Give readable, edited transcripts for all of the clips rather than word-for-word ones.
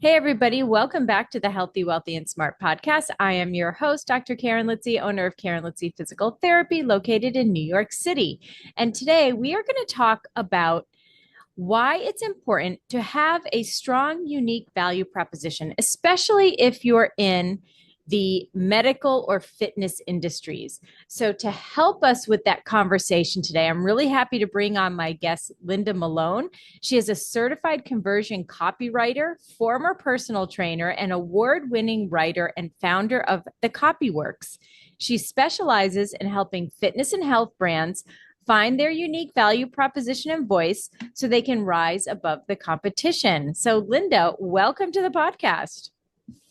Hey, everybody. Welcome back to the Healthy, Wealthy, and Smart podcast. I am your host, Dr. Karen Litzy, owner of Karen Litzy Physical Therapy, located in New York City. And today we are going to talk about why it's important to have a strong, unique value proposition, especially if you're in the medical or fitness industries. So, to help us with that conversation today, I'm really happy to bring on my guest, Linda Melone. She is a certified conversion copywriter, former personal trainer, and award winning writer and founder of the Copyworks. She specializes in helping fitness and health brands find their unique value proposition and voice so they can rise above the competition. So, Linda, welcome to the podcast.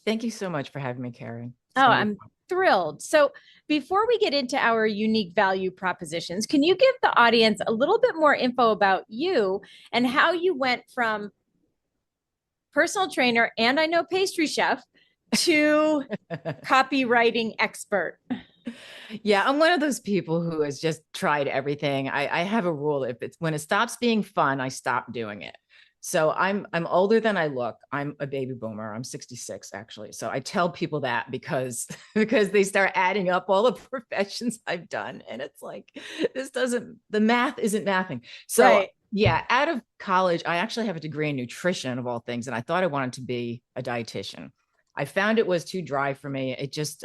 Thank you so much for having me, Karen. It's Oh, going to be I'm thrilled. So, before we get into our unique value propositions, can you give the audience a little bit more info about you and how you went from personal trainer and I know pastry chef to fun. copywriting expert? Yeah, I'm one of those people who has just tried everything. I have a rule. If it's when it stops being fun, I stop doing it. So I'm older than I look. I'm a baby boomer. I'm 66 actually. So I tell people that because because they start adding up all the professions I've done. And it's like, the math isn't mathing. So Right. yeah, out of college, I actually have a degree in nutrition of all things. And I thought I wanted to be a dietitian. I found it was too dry for me. It just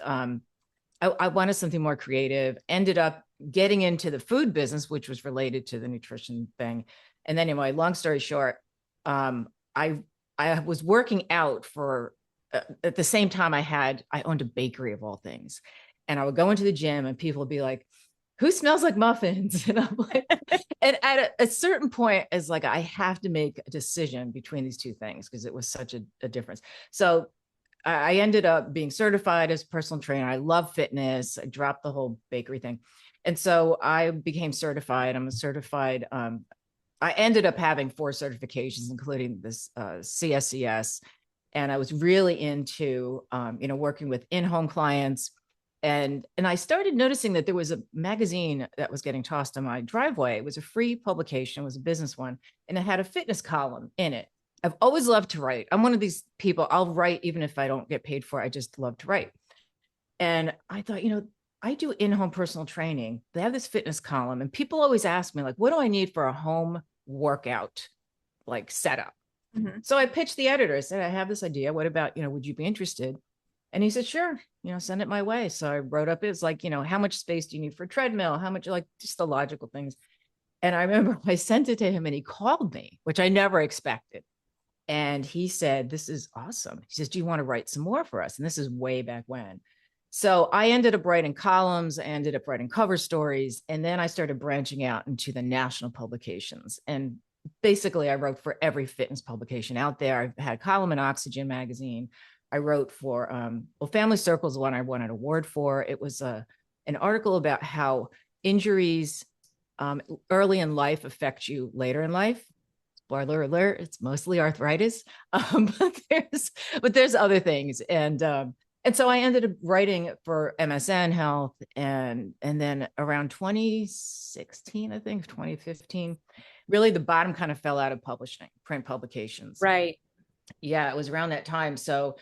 I wanted something more creative, ended up getting into the food business, which was related to the nutrition thing. And then anyway, long story short, um, I, I was working out for, at the same time I owned a bakery of all things. And I would go into the gym and people would be like, who smells like muffins? And I'm like, and at a certain point, it's like, I have to make a decision between these two things because it was such a difference. So I ended up being certified as a personal trainer. I love fitness. I dropped the whole bakery thing. And so I became certified. I'm a certified, I ended up having 4 certifications, including this CSCS. And I was really into, working with in-home clients. And I started noticing that there was a magazine that was getting tossed on my driveway. It was a free publication, it was a business one, and it had a fitness column in it. I've always loved to write. I'm one of these people, I'll write even if I don't get paid for it. I just love to write. And I thought, I do in-home personal training. They have this fitness column, and people always ask me, like, what do I need for a home workout like setup? Mhm. So I pitched the editor. I said, I have this idea. What about, would you be interested? And he said, sure, send it my way. So I wrote up, it's like, how much space do you need for a treadmill? How much, like, just the logical things. And I remember I sent it to him and he called me, which I never expected. And he said, this is awesome. He says, do you want to write some more for us? And this is way back when. So I ended up writing columns, I ended up writing cover stories. And then I started branching out into the national publications. And basically, I wrote for every fitness publication out there. I've had a column in Oxygen magazine. I wrote for, Family Circle is one I won an award for. It was an article about how injuries early in life affect you later in life. Spoiler alert, it's mostly arthritis. But there's other things. And so I ended up writing for MSN Health, and then around 2016, I think 2015, really the bottom kind of fell out of publishing, print publications. Right. Yeah, it was around that time. So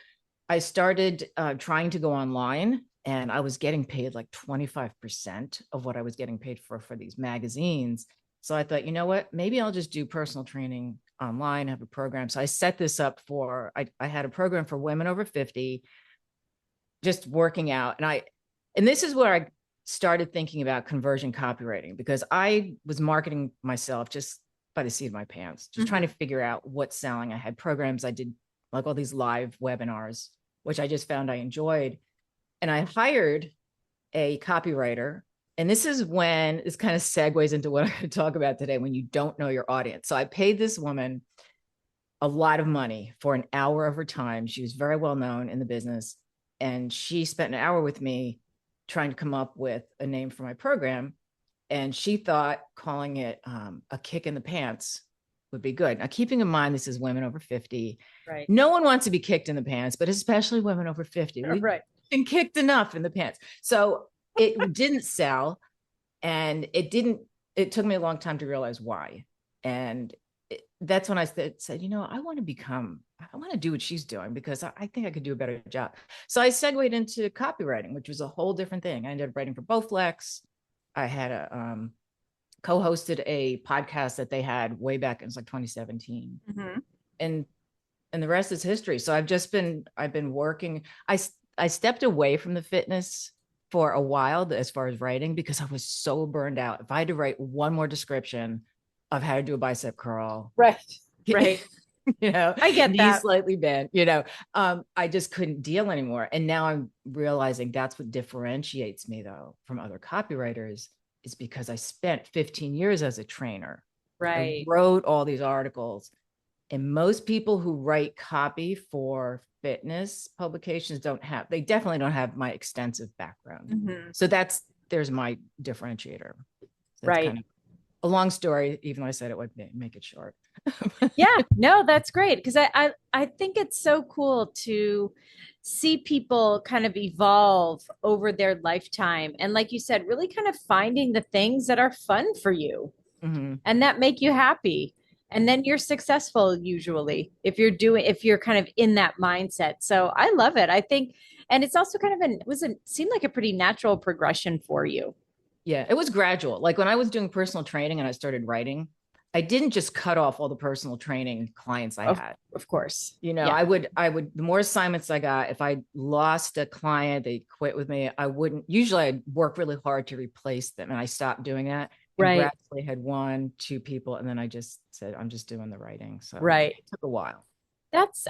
I started trying to go online, and I was getting paid like 25% of what I was getting paid for these magazines. So I thought, you know what, maybe I'll just do personal training online, have a program. So I set this up I had a program for women over 50, just working out. And this is where I started thinking about conversion copywriting, because I was marketing myself just by the seat of my pants, just trying to figure out what's selling. I had programs, I did like all these live webinars, which I just found I enjoyed. And I hired a copywriter. And this is when this kind of segues into what I'm going to talk about today, when you don't know your audience. So I paid this woman a lot of money for an hour of her time. She was very well known in the business. And she spent an hour with me trying to come up with a name for my program. And she thought calling it a kick in the pants would be good. Now, keeping in mind, this is women over 50. Right. No one wants to be kicked in the pants, but especially women over 50. We've Right. been kicked enough in the pants. So it didn't sell. And it took me a long time to realize why. And that's when I said, I want to do what she's doing because I think I could do a better job. So I segued into copywriting, which was a whole different thing. I ended up writing for Bowflex. I had co-hosted a podcast that they had way back. It was like 2017. Mm-hmm. And the rest is history. So I've been working. I stepped away from the fitness for a while as far as writing because I was so burned out. If I had to write one more description of how to do a bicep curl, Right. Right. I get knees that. slightly bent, I just couldn't deal anymore. And now I'm realizing that's what differentiates me though from other copywriters is because I spent 15 years as a trainer. I Right. wrote all these articles. And most people who write copy for fitness publications they definitely don't have my extensive background. Mm-hmm. So there's my differentiator. That's Right. kind of a long story, even though I said it would make it short. Yeah, no, that's great because I think it's so cool to see people kind of evolve over their lifetime. And like you said, really kind of finding the things that are fun for you Mm-hmm. and that make you happy. And then you're successful usually if you're kind of in that mindset. So I love it. I think, and it's also kind of seemed like a pretty natural progression for you. Yeah, it was gradual. Like when I was doing personal training and I started writing, I didn't just cut off all the personal training clients I Of, had. of course. I Yeah. would, the more assignments I got, if I lost a client, they quit with me, usually I'd work really hard to replace them. And I stopped doing that and Right. gradually had one, two people. And then I just said, I'm just doing the writing. So Right. it took a while.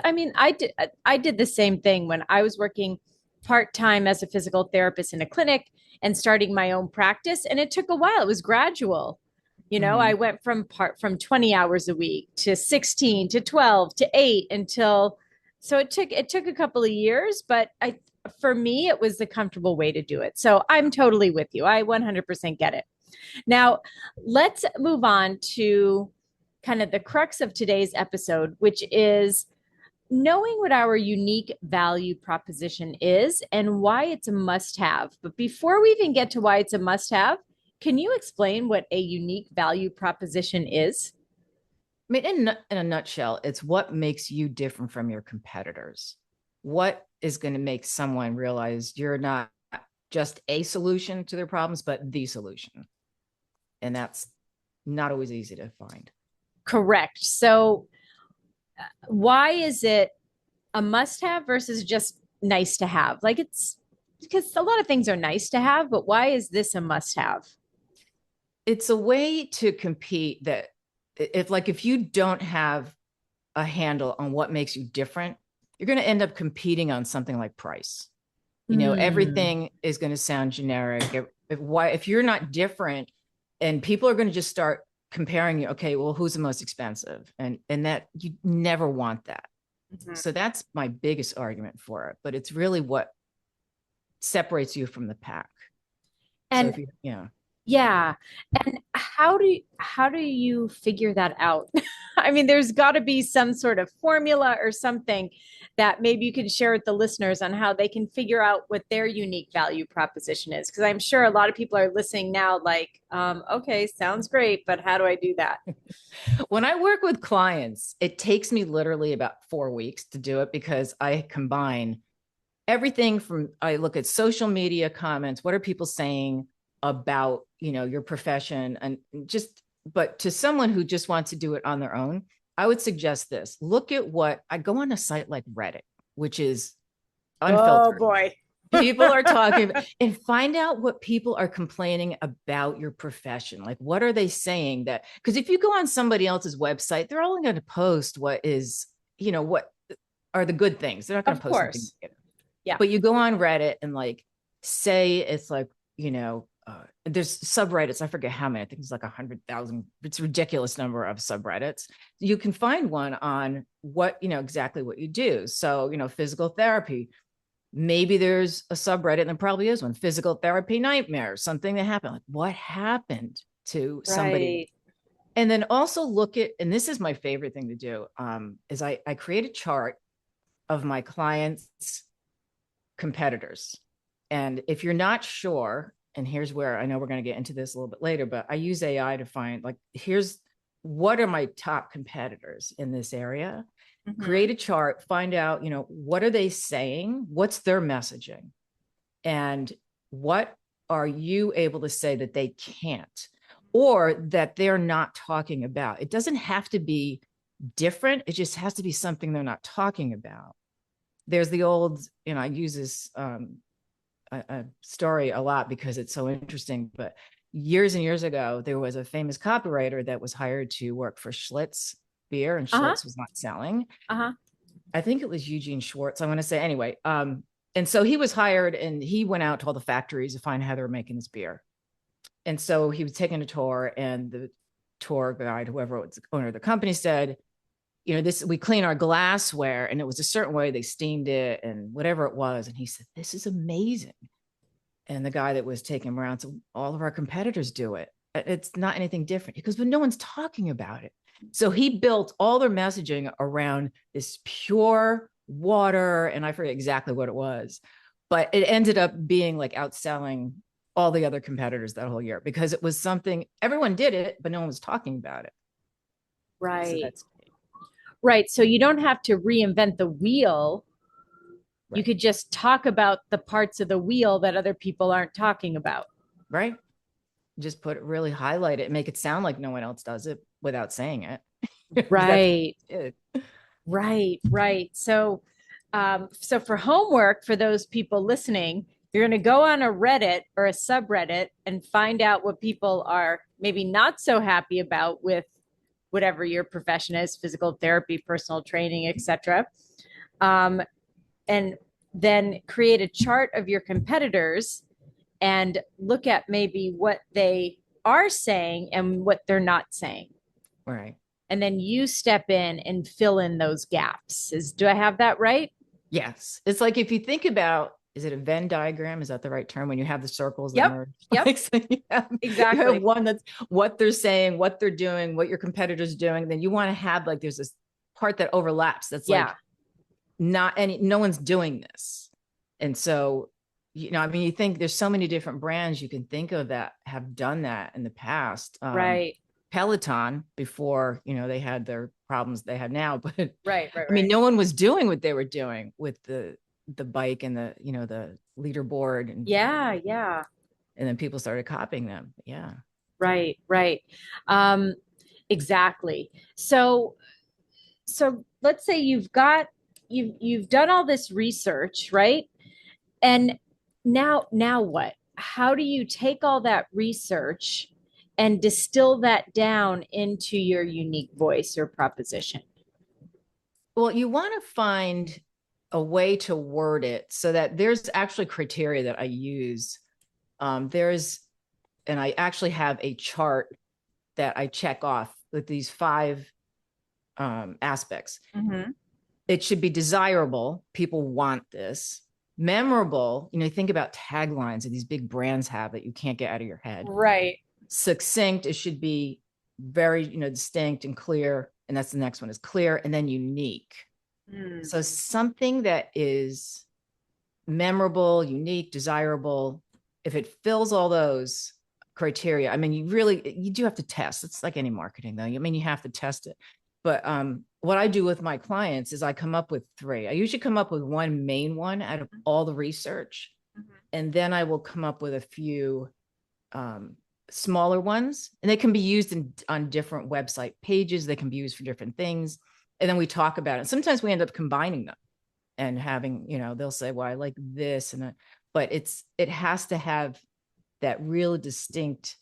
I mean, I did the same thing when I was working part-time as a physical therapist in a clinic and starting my own practice. And it took a while. It was gradual. Mm-hmm. I went from 20 hours a week to 16 to 12 to 8 until so it took a couple of years, but for me it was the comfortable way to do it. So I'm totally with you. I 100% get it. Now, let's move on to kind of the crux of today's episode, which is knowing what our unique value proposition is and why it's a must have. But before we even get to why it's a must have, can you explain what a unique value proposition is? I mean, in a nutshell, it's what makes you different from your competitors. What is going to make someone realize you're not just a solution to their problems, but the solution. And that's not always easy to find. Correct. So, why is it a must have versus just nice to have? Like it's because a lot of things are nice to have, but why is this a must have? It's a way to compete that if you don't have a handle on what makes you different, you're going to end up competing on something like price. Mm, Everything is going to sound generic. If you're not different, and people are going to just start comparing you, okay, well, who's the most expensive? And that you never want that. mhm. So that's my biggest argument for it. But it's really what separates you from the pack. So And if you, yeah. yeah. And how do you figure that out? I mean, there's got to be some sort of formula or something that maybe you can share with the listeners on how they can figure out what their unique value proposition is. Because I'm sure a lot of people are listening now, like, okay, sounds great, but how do I do that? When I work with clients, it takes me literally about 4 weeks to do it because I combine everything from I look at social media comments, what are people saying about, your profession and but to someone who just wants to do it on their own, I would suggest this. Look at what I go on a site like Reddit, which is Oh unfiltered. boy. People are talking and find out what people are complaining about your profession. Like, what are they saying that? Because if you go on somebody else's website, they're only going to post what are the good things. They're not going Of to post something course. negative. Yeah. But you go on Reddit and like say it's like, there's subreddits. I forget how many. I think it's like 100,000. It's a ridiculous number of subreddits. You can find one on exactly what you do. So, physical therapy. Maybe there's a subreddit, and there probably is one. Physical therapy nightmare, something that happened. Like, what happened to somebody? Right. And then also look at, and this is my favorite thing to do, is I create a chart of my clients' competitors. And if you're not sure, and here's where I know we're going to get into this a little bit later, but I use AI to find like, here's what are my top competitors in this area? Create Mhm. a chart, find out, what are they saying? What's their messaging? And what are you able to say that they can't, or that they're not talking about? It doesn't have to be different. It just has to be something they're not talking about. There's the old, I use this a story a lot because it's so interesting, but years and years ago, there was a famous copywriter that was hired to work for Schlitz beer, and Uh-huh. Schlitz was not selling. Uh-huh. I think it was Eugene Schwartz, I want to say. Anyway, and so he was hired, and he went out to all the factories to find how they were making this beer. And so he was taking a tour, and the tour guide, whoever was the owner of the company, said, this, we clean our glassware, and it was a certain way, they steamed it and whatever it was. And he said, this is amazing. And the guy that was taking him around said, all of our competitors do it. It's not anything different. He goes, but no one's talking about it. So he built all their messaging around this pure water, and I forget exactly what it was, but it ended up being like outselling all the other competitors that whole year, because it was something, everyone did it, but no one was talking about it. So Right. that's Right. So you don't have to reinvent the wheel. You right. could just talk about the parts of the wheel that other people aren't talking about. Right. Just put it, really highlight it, make it sound like no one else does it without saying it. That's Right. it. Right. Right. So for homework, for those people listening, you're going to go on a Reddit or a subreddit and find out what people are maybe not so happy about with whatever your profession is, physical therapy, personal training, etc. Um, and then create a chart of your competitors and look at maybe what they are saying and what they're not saying. Right. And then you step in and fill in those gaps. Do I have that right? Yes. It's like, if you think about, is it a Venn diagram? Is that the right term? When you have the circles that Yep. merge? Yep. Like, so you have Exactly. one that's what they're saying, what they're doing, what your competitor's doing. Then you want to have, like, there's this part that overlaps. That's Yeah. like, no one's doing this. And so, I mean, you think there's so many different brands you can think of that have done that in the past. Right. Peloton, before, they had their problems they have now, but Right. Right. I mean, Right. no one was doing what they were doing with the bike and the leaderboard, Yeah. Yeah. and then people started copying them. Yeah. Right. Right. Um, exactly. So let's say you've done all this research, right? And now what? How do you take all that research and distill that down into your unique voice or proposition? Well, you want to find a way to word it so that there's actually criteria that I use. And I actually have a chart that I check off with these 5 aspects. Mm-hmm. It should be desirable. People want this. Memorable. Think about taglines that these big brands have that you can't get out of your head. Right. Succinct. It should be very, distinct and clear. And that's the next one, is clear, and then unique. Mm. So something that is memorable, unique, desirable, if it fills all those criteria, I mean, you do have to test. It's like any marketing, though. I mean, you have to test it. But what I do with my clients is I come up with 3. I usually come up with one main one out of all the research. Mm-hmm. And then I will come up with a few smaller ones, and they can be used on different website pages. They can be used for different things. And then we talk about it. Sometimes we end up combining them and having, they'll say, well, I like this. But it has to have that real distinct,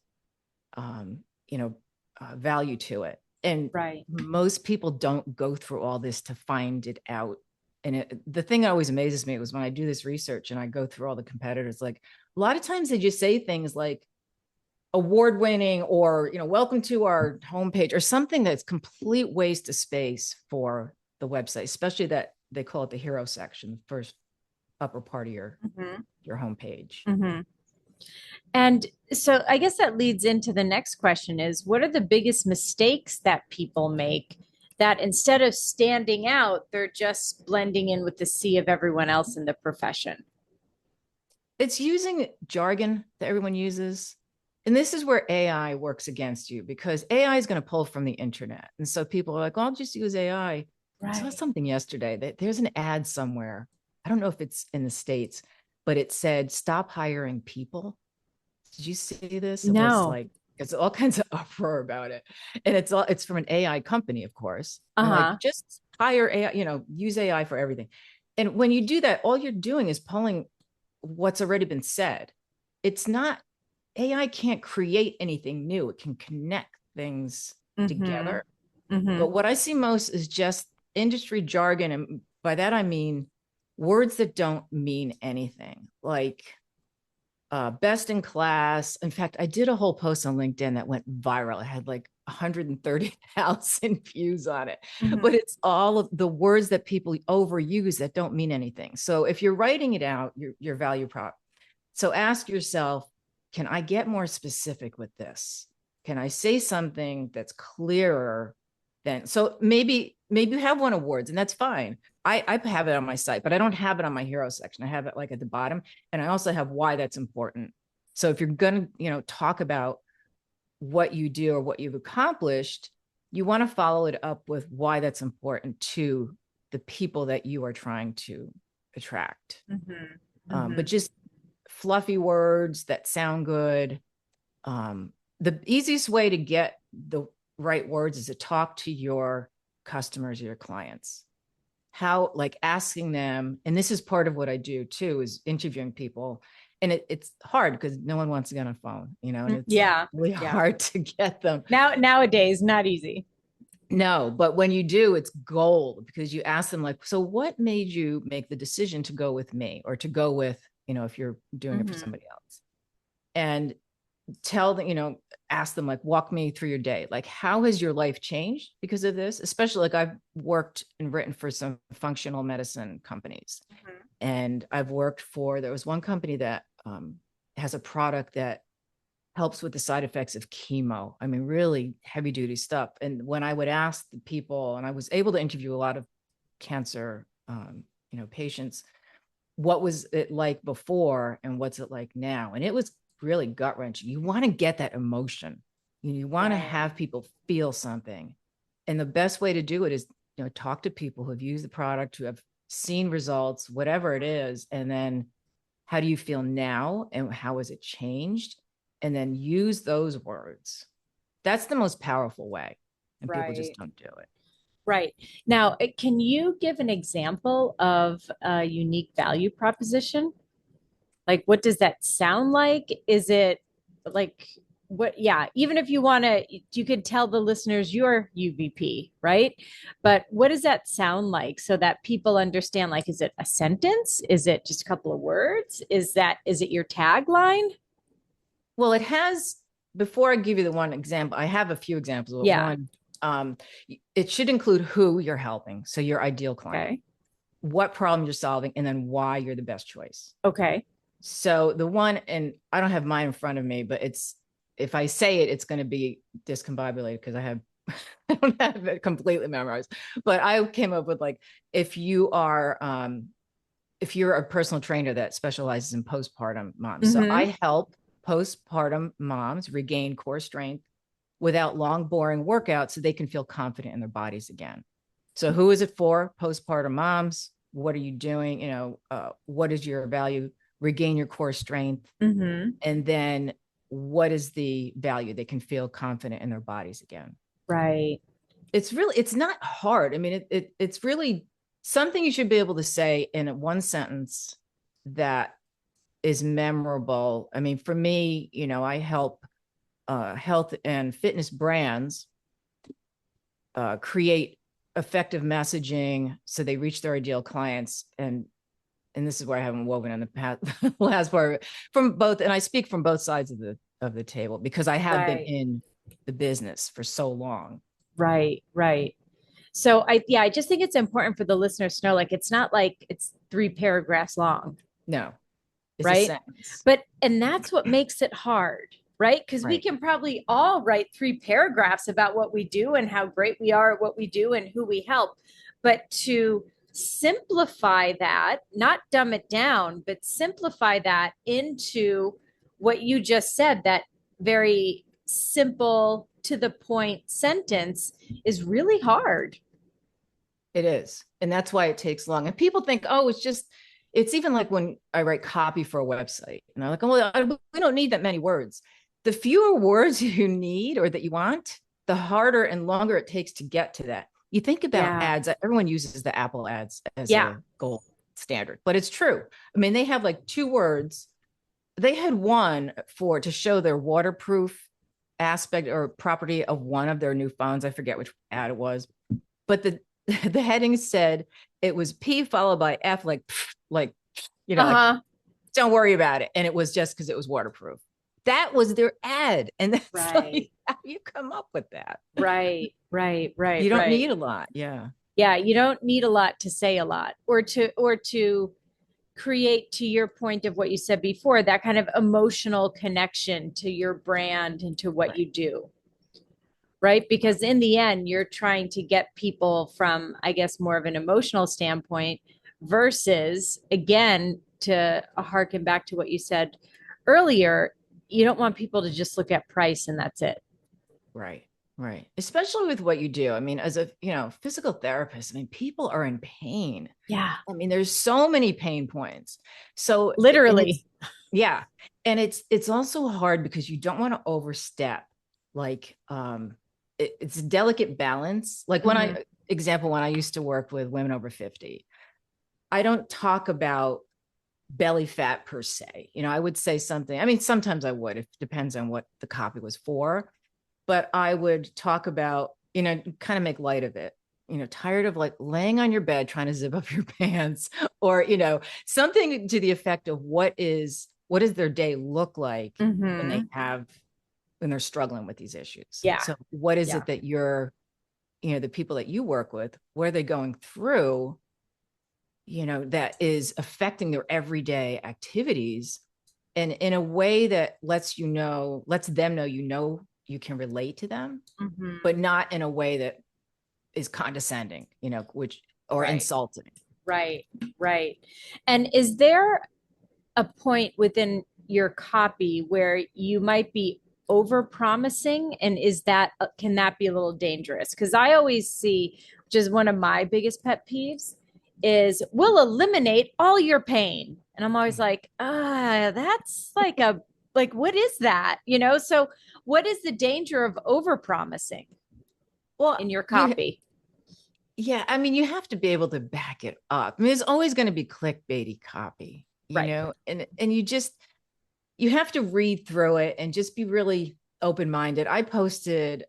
value to it. And Right. most people don't go through all this to find it out. And the thing that always amazes me was when I do this research and I go through all the competitors, like, a lot of times they just say things like award-winning, or, welcome to our homepage, or something that's complete waste of space for the website, especially that they call it the hero section, the first upper part of your homepage. Mm-hmm. And so I guess that leads into the next question is, what are the biggest mistakes that people make that instead of standing out, they're just blending in with the sea of everyone else in the profession? It's using jargon that everyone uses. And this is where AI works against you, because AI is going to pull from the internet. And so people are like, well, I'll just use AI. I saw Right. something yesterday that there's an ad somewhere. I don't know if it's in the States, but it said, stop hiring people. Did you see this? It was No. like, it's all kinds of uproar about it. And it's from an AI company, of course. And they're Uh-huh. like, just hire AI, use AI for everything. And when you do that, all you're doing is pulling what's already been said. It's not, AI can't create anything new. It can connect things Mm-hmm. together. Mm-hmm. But what I see most is just industry jargon. And by that, I mean words that don't mean anything, like best in class. In fact, I did a whole post on LinkedIn that went viral. It had like 130,000 views on it, Mm-hmm. but it's all of the words that people overuse that don't mean anything. So if you're writing it out, your value prop. So ask yourself, can I get more specific with this? Can I say something that's clearer than, so maybe you have one of words, and that's fine. I have it on my site, but I don't have it on my hero section. I have it like at the bottom. And I also have why that's important. So if you're going to, talk about what you do or what you've accomplished, you want to follow it up with why that's important to the people that you are trying to attract. Mm-hmm. But Mm-hmm. just fluffy words that sound good. The easiest way to get the right words is to talk to your customers, your clients. How, like asking them, and this is part of what I do too, is interviewing people. And it's hard because no one wants to get on a phone, and it's Yeah. really Yeah. hard to get them. Nowadays, not easy. No, but when you do, it's gold, because you ask them like, so what made you make the decision to go with me, or to go with, if you're doing it for Mm-hmm. somebody else, and tell them, ask them like, walk me through your day. Like, how has your life changed because of this? Especially like I've worked and written for some functional medicine companies. Mm-hmm. And there was one company that has a product that helps with the side effects of chemo. I mean, really heavy duty stuff. And when I would ask the people, and I was able to interview a lot of cancer, patients, what was it like before and what's it like now? And it was really gut wrenching. You want to get that emotion. You want to Right. have people feel something. And the best way to do it is, talk to people who have used the product, who have seen results, whatever it is. And then how do you feel now? And how has it changed? And then use those words. That's the most powerful way. And people just Right. don't do it. Right. Now, can you give an example of a unique value proposition? Like, what does that sound like? Is it like what? Yeah, even if you want to, you could tell the listeners your UVP, right? But what does that sound like so that people understand? Like, is it a sentence? Is it just a couple of words? Is it your tagline? Well, it has, before I give you the one example, I have a few examples, but Yeah. one, um, it should include who you're helping. So your ideal client, Okay. what problem you're solving, and then why you're the best choice. Okay. So the one, and I don't have mine in front of me, but if I say it, it's going to be discombobulated because I don't have it completely memorized. But I came up with like, if you are, if you're a personal trainer that specializes in postpartum moms. So Mm-hmm. I help postpartum moms regain core strength without long, boring workouts so they can feel confident in their bodies again. So who is it for? Postpartum moms. What are you doing? What is your value? Regain your core strength. Mm-hmm. And then what is the value? They can feel confident in their bodies again. Right. It's not hard. I mean, it's really something you should be able to say in one sentence that is memorable. I mean, for me, I help health and fitness brands create effective messaging so they reach their ideal clients. And this is where I haven't woven in the last part from both, and I speak from both sides of the table because I have been Right. in the business for so long. Right. Right. So I just think it's important for the listeners to know, like, it's not like it's three paragraphs long, No, it's a right? sentence. And that's what makes it hard, right? Because we Right. can probably all write three paragraphs about what we do and how great we are at what we do and who we help. But to simplify that, not dumb it down, but simplify that into what you just said, that very simple to the point sentence is really hard. It is. And that's why it takes long. And people think, oh, it's even like when I write copy for a website and they're like, oh, well, we don't need that many words. The fewer words you need or that you want, the harder and longer it takes to get to that. You think about ads, everyone uses the Apple ads as a gold standard, but it's true. I mean, they have like 2 words. They had one to show their waterproof aspect or property of one of their new phones. I forget which ad it was, but the heading said it was P followed by F, like, like don't worry about it. And it was just because it was waterproof. That was their ad. And that's like, how do you come up with that? Right. You don't need a lot. Yeah. Yeah. You don't need a lot to say a lot or to create, to your point of what you said before, that kind of emotional connection to your brand and to what you do. Right. Because in the end, you're trying to get people from, I guess, more of an emotional standpoint versus, again, to harken back to what you said earlier, you don't want people to just look at price and that's it. Right. Especially with what you do. I mean, as a, physical therapist, I mean, people are in pain. Yeah. I mean, there's so many pain points. So literally. And it's also hard because you don't want to overstep. Like, it's a delicate balance. Like when when I used to work with women over 50, I don't talk about belly fat per se. I would say something. I mean, sometimes I would, it depends on what the copy was for, but I would talk about, kind of make light of it. Tired of like laying on your bed trying to zip up your pants or, something to the effect of what does their day look like when they're struggling with these issues. Yeah. So what is it that the people that you work with, what are they going through, that is affecting their everyday activities, and in a way that lets them know, you can relate to them, but not in a way that is condescending, or insulting. Right. And is there a point within your copy where you might be over promising, and can that be a little dangerous? Because I always see, which is one of my biggest pet peeves, is we'll eliminate all your pain, and I'm always like, that's like what is that? So what is the danger of over promising in your copy? I mean, you have to be able to back it up. I mean, there's always going to be clickbaity copy, and you have to read through it and just be really open-minded. I posted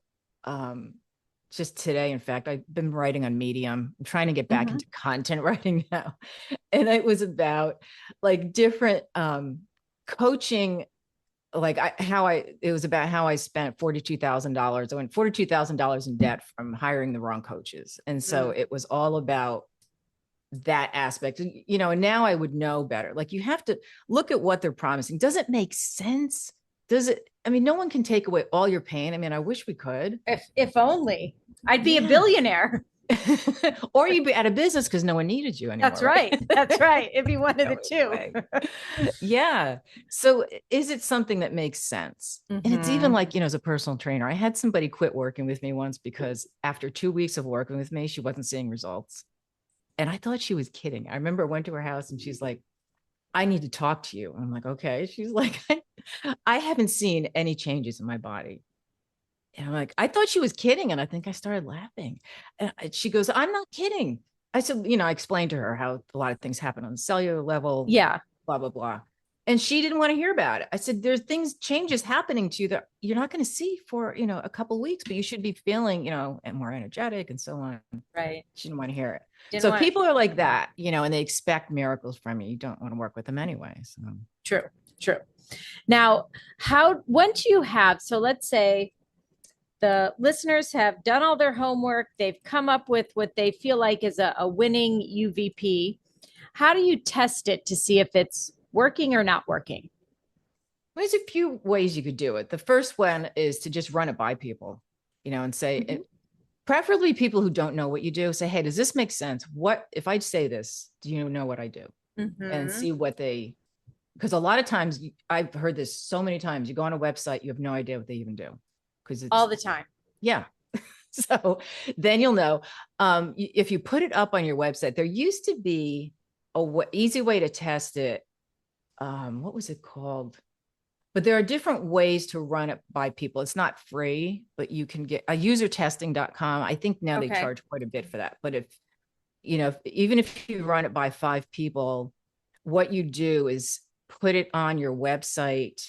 just today, in fact, I've been writing on Medium. I'm trying to get back into content writing now. And it was about like different coaching, like it was about how I spent $42,000. I went $42,000 in debt from hiring the wrong coaches. And so it was all about that aspect, and now I would know better. Like, you have to look at what they're promising. Does it make sense? I mean, no one can take away all your pain. I mean, I wish we could. If only. I'd be a billionaire. Or you'd be out of business because no one needed you anymore. That's right. It'd be one of the two. Yeah. So is it something that makes sense? And it's even like, as a personal trainer, I had somebody quit working with me once because after 2 weeks of working with me, she wasn't seeing results. And I thought she was kidding. I remember I went to her house and she's like, I need to talk to you. And I'm like, okay. She's like, I haven't seen any changes in my body. And I'm like, I thought she was kidding. And I think I started laughing. And she goes, I'm not kidding. I said, I explained to her how a lot of things happen on the cellular level. Yeah. Blah, blah, blah. And she didn't want to hear about it. I said, there's changes happening to you that you're not going to see for, a couple of weeks, but you should be feeling, and more energetic and so on. Right. She didn't want to hear it. People are like that, and they expect miracles from you. You don't want to work with them anyway. So True. Now, once you have, so let's say the listeners have done all their homework, they've come up with what they feel like is a winning UVP. How do you test it to see if it's working or not working? There's a few ways you could do it. The first one is to just run it by people, and say, preferably people who don't know what you do. Say, hey, does this make sense? What if I say this? Do you know what I do? And see what they because a lot of times I've heard this so many times, you go on a website, you have no idea what they even do because it's all the time. yeah. So then you'll know. If you put it up on your website, there used to be easy way to test it. What was it called? But there are different ways to run it by people. It's not free, but you can get usertesting.com. I think now they charge quite a bit for that. But if, even if you run it by 5 people, what you do is put it on your website.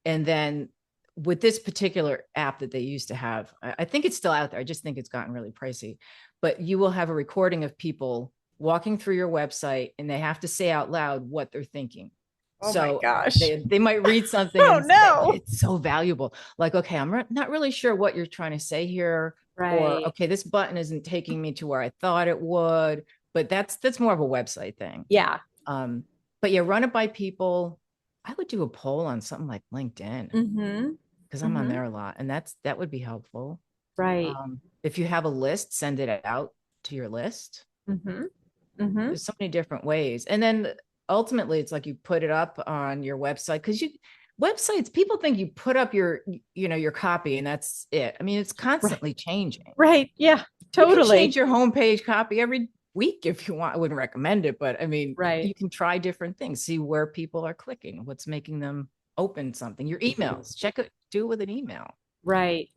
And then with this particular app that they used to have, I think it's still out there. I just think it's gotten really pricey, but you will have a recording of people walking through your website and they have to say out loud what they're thinking. Oh so my gosh. they might read something Oh and no. it's so valuable. Like, okay, I'm not really sure what you're trying to say here. Right. Or, okay, this button isn't taking me to where I thought it would, but that's more of a website thing. Yeah. But yeah, run it by people. I would do a poll on something like LinkedIn because I'm on there a lot, and that would be helpful. Right. If you have a list, send it out to your list. There's so many different ways. And then ultimately it's like you put it up on your website, because websites, people think you put up your copy and that's it. I mean, it's constantly changing. Right. Yeah, totally. You can change your homepage copy every week if you want. I wouldn't recommend it, but I mean, you can try different things, see where people are clicking, what's making them open something. Your emails, check it, do it with an email. Right.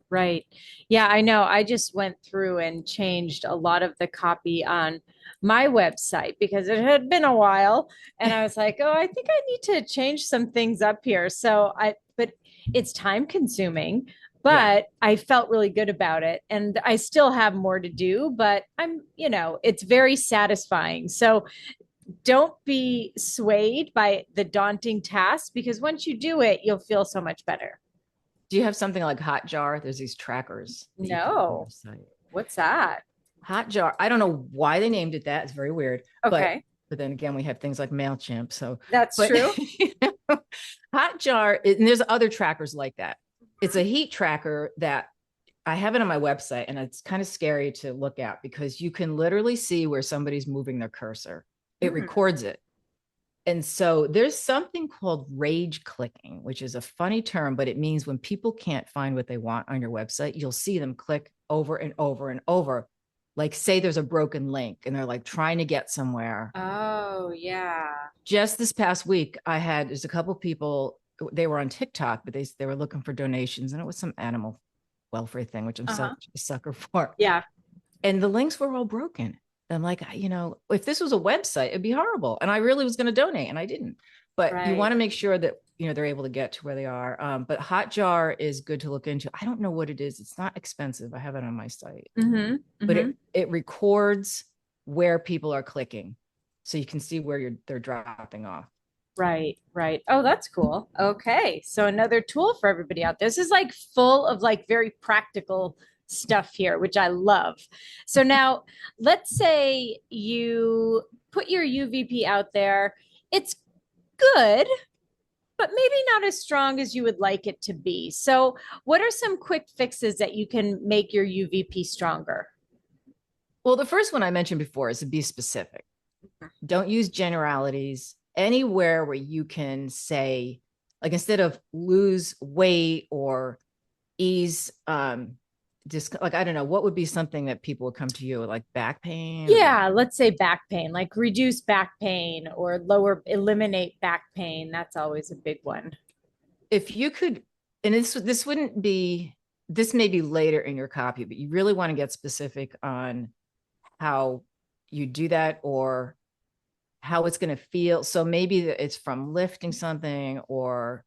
Yeah, I know. I just went through and changed a lot of the copy on my website because it had been a while. And I was like, oh, I think I need to change some things up here. But it's time consuming, but I felt really good about it. And I still have more to do, but it's very satisfying. So don't be swayed by the daunting task, because once you do it, you'll feel so much better. Do you have something like Hotjar? There's these trackers. No. What's that? Hotjar. I don't know why they named it that. It's very weird. Okay. But then again, we have things like MailChimp. So that's true. Hotjar, and there's other trackers like that. It's a heat tracker that I have it on my website, and it's kind of scary to look at because you can literally see where somebody's moving their cursor. It records it. And so there's something called rage clicking, which is a funny term, but it means when people can't find what they want on your website, you'll see them click over and over and over. Like, say there's a broken link and they're like trying to get somewhere. Oh, yeah. Just this past week, there's a couple people, they were on TikTok, but they were looking for donations, and it was some animal welfare thing, which I'm such a sucker for. Yeah. And the links were all broken. I'm like, if this was a website, it'd be horrible. And I really was going to donate, and I didn't. But you want to make sure that, they're able to get to where they are. But Hotjar is good to look into. I don't know what it is. It's not expensive. I have it on my site. But it records where people are clicking, so you can see where they're dropping off. Right. Oh, that's cool. Okay. So another tool for everybody out there. This is like full of like very practical stuff here, which I love. So now let's say you put your UVP out there. It's good, but maybe not as strong as you would like it to be. So what are some quick fixes that you can make your UVP stronger? Well, the first one I mentioned before is to be specific. Don't use generalities. Anywhere where you can say, like, instead of lose weight or ease, just like, I don't know, what would be something that people would come to you, like back pain? Yeah, let's say back pain, like reduce back pain or eliminate back pain. That's always a big one. If you could, and this may be later in your copy, but you really want to get specific on how you do that or how it's going to feel. So maybe it's from lifting something, or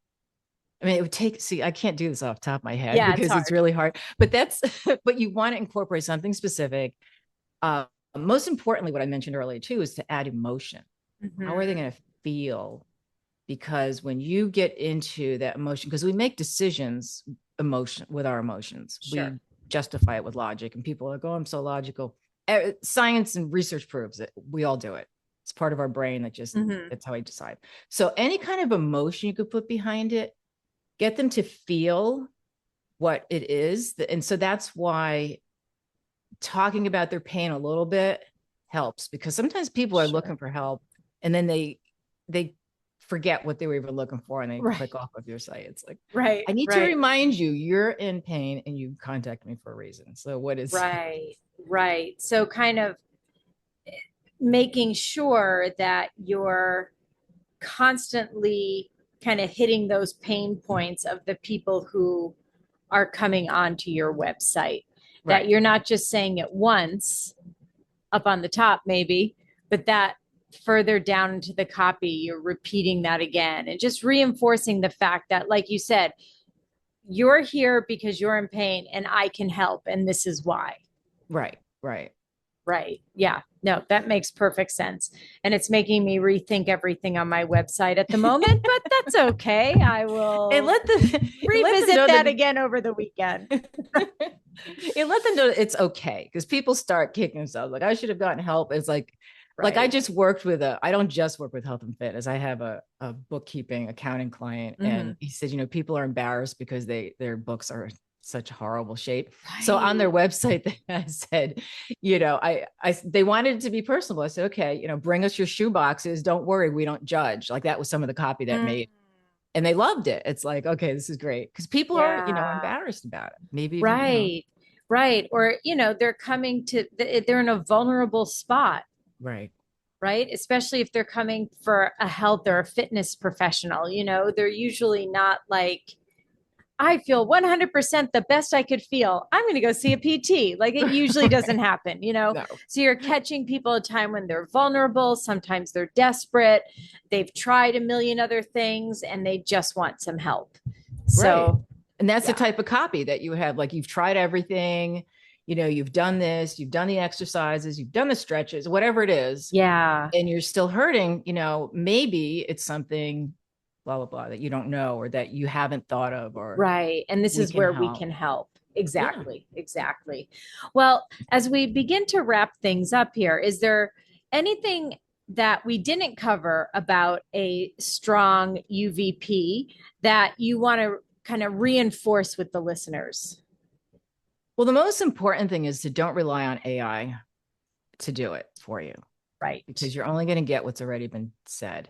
I mean, it would take, I can't do this off the top of my head because it's really hard, but but you want to incorporate something specific. Most importantly, what I mentioned earlier too, is to add emotion. How are they going to feel? Because when you get into that emotion, because we make decisions with our emotions, we justify it with logic, and people are like, oh, I'm so logical. Science and research proves it. We all do it. It's part of our brain that just, that's how I decide. So any kind of emotion you could put behind it, get them to feel what it is. And so that's why talking about their pain a little bit helps, because sometimes people are looking for help and then they forget what they were even looking for and they Right. click off of your site. It's like, Right. I need to Right. remind you, you're in pain and you contact me for a reason. So what is Right. Right. So kind of making sure that you're constantly kind of hitting those pain points of the people who are coming onto your website, that right? you're not just saying it once up on the top, maybe, but that further down into the copy, you're repeating that again and just reinforcing the fact that, like you said, you're here because you're in pain and I can help. And this is why. Right. Right. Right. Yeah. No, that makes perfect sense. And it's making me rethink everything on my website at the moment, but that's okay. I And will let the let them revisit know that that again over the weekend. and let them know that it's okay, because people start kicking themselves like I should have gotten help. It's like I Right. just worked with I don't just work with health and fitness. I have a bookkeeping accounting client, Mm-hmm. and he said, people are embarrassed because their books are such horrible shape. So on their Right. website, they said, they wanted it to be personable. I said, okay, bring us your shoe boxes. Don't worry, we don't judge. Like that was some of the copy that Mm, made, and they loved it. It's like, okay, this is great, because people are, yeah. embarrassed about it. Maybe even, Right. Right. Or, they're coming to, they're in a vulnerable spot, right, right? Especially if they're coming for a health or a fitness professional, they're usually not like, I feel 100% the best I could feel. I'm going to go see a PT. Like it usually doesn't right. happen. No, So you're catching people at a time when they're vulnerable. Sometimes they're desperate. They've tried a million other things and they just want some help. right. So, And that's the yeah. type of copy that you have. Like you've tried everything, you've done this, you've done the exercises, you've done the stretches, whatever it is, Yeah. and you're still hurting, maybe it's something, blah, blah, blah, that you don't know or that you haven't thought of, or Right. And this we is can where we help. can help. Yeah. Exactly. Exactly. Well, as we begin to wrap things up here, is there anything that we didn't cover about a strong UVP that you want to kind of reinforce with the listeners? Well, the most important thing is to don't rely on AI to do it for you, Right. because you're only going to get what's already been said.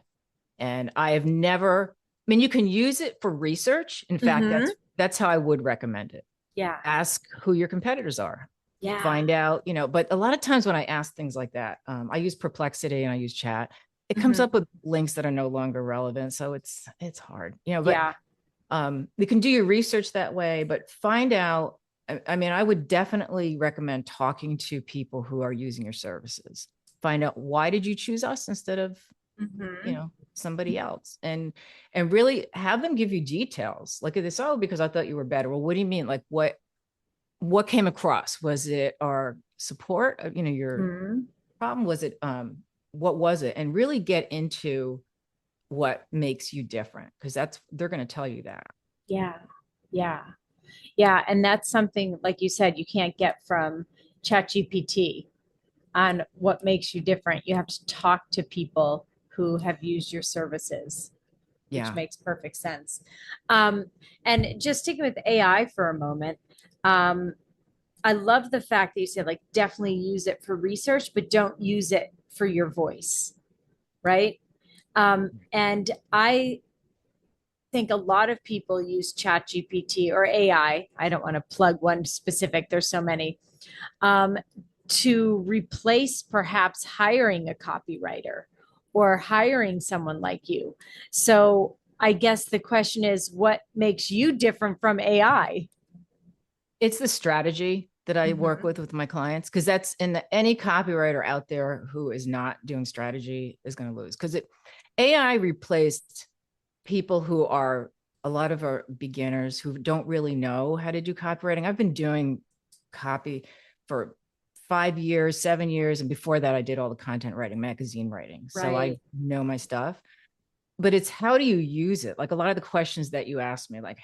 And I have never, I mean, you can use it for research. In fact, Mm-hmm. that's how I would recommend it. Yeah. Ask who your competitors are. Yeah. Find out, but a lot of times when I ask things like that, I use Perplexity and I use chat. It comes Mm-hmm. up with links that are no longer relevant. So it's hard, but Yeah. you can do your research that way, but find out. I mean, I would definitely recommend talking to people who are using your services. Find out, why did you choose us instead of, Mm-hmm. somebody else, and really have them give you details. Like this, oh, because I thought you were better. Well, what do you mean? Like what came across? Was it our support? Your Mm-hmm. problem? Was it what was it? And really get into what makes you different, because they're going to tell you that. Yeah. Yeah. Yeah. And that's something, like you said, you can't get from ChatGPT on what makes you different. You have to talk to people who have used your services, which Yeah. makes perfect sense. Um, and just sticking with AI for a moment, um, I love the fact that you said, like, definitely use it for research, but don't use it for your voice, right? And I think a lot of people use ChatGPT or AI. I don't want to plug one specific, there's so many, um, to replace perhaps hiring a copywriter or hiring someone like you. So I guess the question is, what makes you different from AI? It's the strategy that I work Mm-hmm. with my clients, because that's any copywriter out there who is not doing strategy is going to lose, because AI replaced people who are, a lot of our beginners who don't really know how to do copywriting. I've been doing copy for 5 years, 7 years. And before that, I did all the content writing, magazine writing. So I Right. know my stuff, but it's how do you use it? Like a lot of the questions that you asked me, like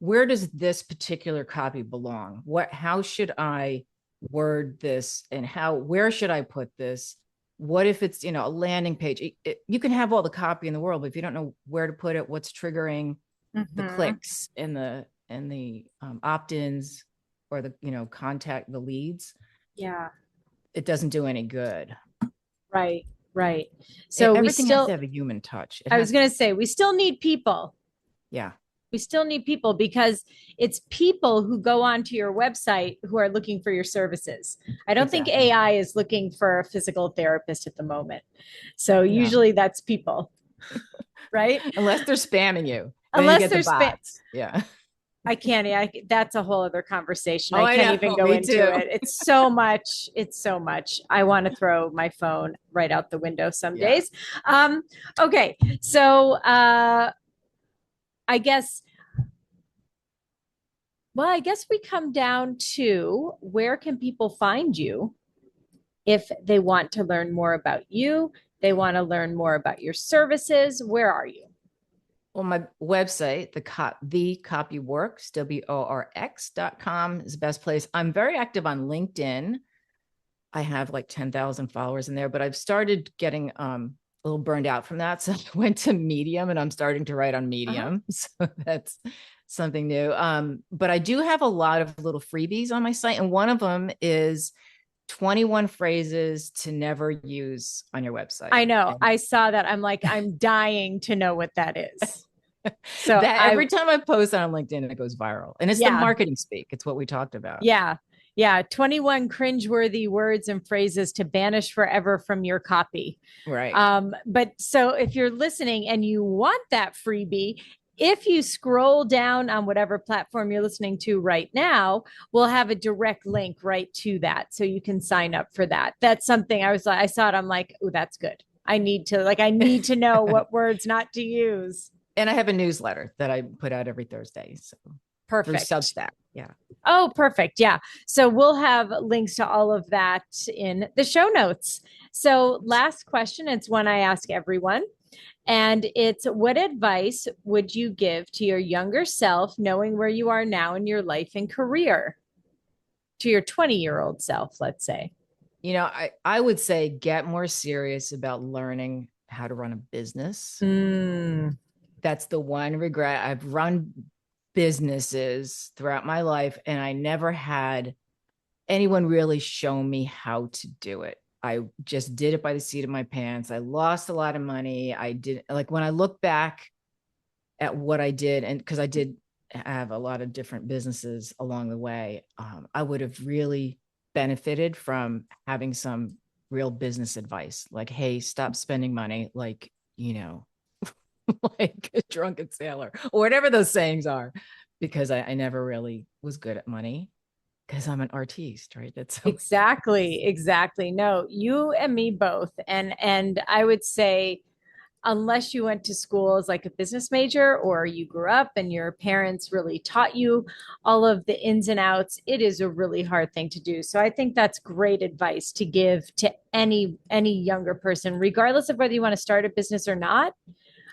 where does this particular copy belong? How should I word this, and where should I put this? What if it's, a landing page? You can have all the copy in the world, but if you don't know where to put it, what's triggering the Mm-hmm. clicks and the opt-ins, or the, contact the leads, Yeah. it doesn't do any good. Right. Right. So Everything has to have a human touch. It I was has, going to say, we still need people. yeah, We still need people because it's people who go onto your website who are looking for your services. I don't think exactly. AI is looking for a physical therapist at the moment. So No, usually that's people, right? unless they're spamming you, then you Unless get the there's bots. Yeah. I can't. That's a whole other conversation. Oh, I I can't even know. go Me into too. it. It's so much. It's so much. I want to throw my phone right out the window some Yeah. days. Um, okay, so I guess. Well, I guess we come down to where can people find you if they want to learn more about you? They want to learn more about your services. Where are you? Well, my website, the copyworks, WORX.com is the best place. I'm very active on LinkedIn. I have like 10,000 followers in there, but I've started getting a little burned out from that. So I went to Medium and I'm starting to write on Uh-huh. Medium. So that's something new. But I do have a lot of little freebies on my site. And one of them is 21 phrases to never use on your website. I know. And I saw that. I'm like, I'm dying to know what that is. So that every time I post on LinkedIn, it goes viral. And it's the yeah, marketing speak. It's what we talked about. yeah, yeah. 21 cringeworthy words and phrases to banish forever from your copy. Right. But so if you're listening and you want that freebie, if you scroll down on whatever platform you're listening to right now, we'll have a direct link right to that. So you can sign up for that. That's something I was like, I saw it. I'm like, oh, that's good. I need to know what words not to use. And I have a newsletter that I put out every Thursday. So through Perfect. Substack. Yeah. Oh, perfect. Yeah. So we'll have links to all of that in the show notes. So, last question, it's one I ask everyone. And it's what advice would you give to your younger self, knowing where you are now in your life and career? To your 20-year-old self, let's say. I would say get more serious about learning how to run a business. Mm, That's the one regret. I've run businesses throughout my life and I never had anyone really show me how to do it. I just did it by the seat of my pants. I lost a lot of money. I did, like, when I look back at what I did, and because I did have a lot of different businesses along the way, I would have really benefited from having some real business advice. Like, hey, stop spending money. Like, like a drunken sailor or whatever those sayings are, because I never really was good at money because I'm an artiste, right? That's so exactly, exactly. No, you and me both. And I would say unless you went to school as like a business major or you grew up and your parents really taught you all of the ins and outs, it is a really hard thing to do. So I think that's great advice to give to any younger person, regardless of whether you want to start a business or not.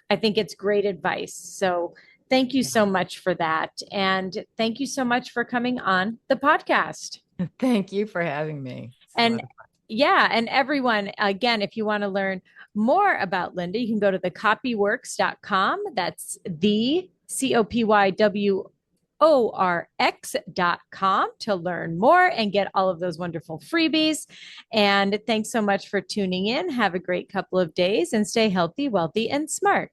I think it's great advice. So thank you yeah. so much for that. And thank you so much for coming on the podcast. Thank you for having me. It's a lot And of fun. yeah, and everyone, again, if you want to learn more about Linda, you can go to thecopyworks.com. That's the copyworks.com to learn more and get all of those wonderful freebies. And thanks so much for tuning in. Have a great couple of days and stay healthy, wealthy, and smart.